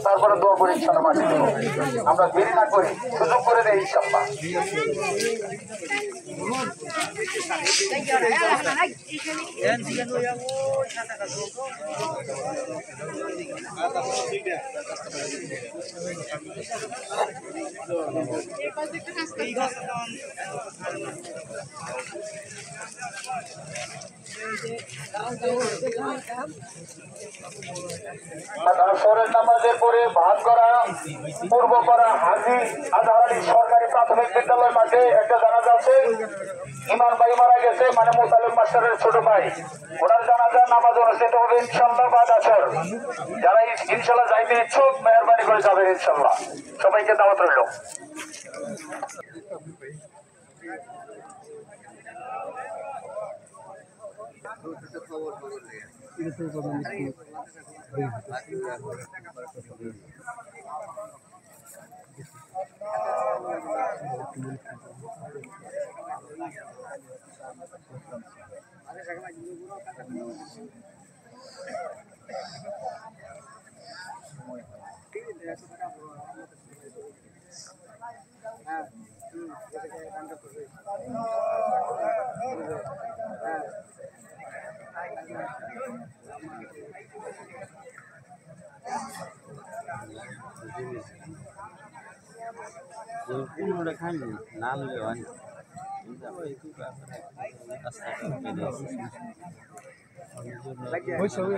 তারপরে দোয়া করি ইনশাআল্লাহ মাটি দেবো। আমরা দেরি না করি, সুযোগ করে দেয় ইনশাআল্লাহ। আসরের নামাজের পরে ভাতগড়া পূর্বপাড়া হাজী আজহার আলী সরকারি প্রাথমিক বিদ্যালয় মাঠে একটা জানাজা আছে। ইমাম ভাই মারা গেছে, মানে মুতালিম মাস্টারের ছোট ভাই, ওনার জানাজা নামাজ অনুষ্ঠিত হবে ইনশাআল্লাহ বাদ আসর। যারা ইনশাআল্লাহ যাইতে ইচ্ছুক মেহরবানি করে যাবেন ইনশাআল্লাহ। সবাইকে দাওয়াত রইল।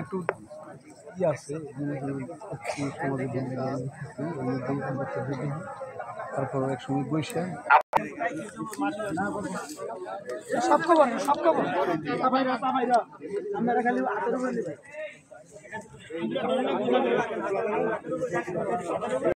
একটু ই আছে তারপর এক সময় বসে সব খবর আপনারা খালি হাতের উপরে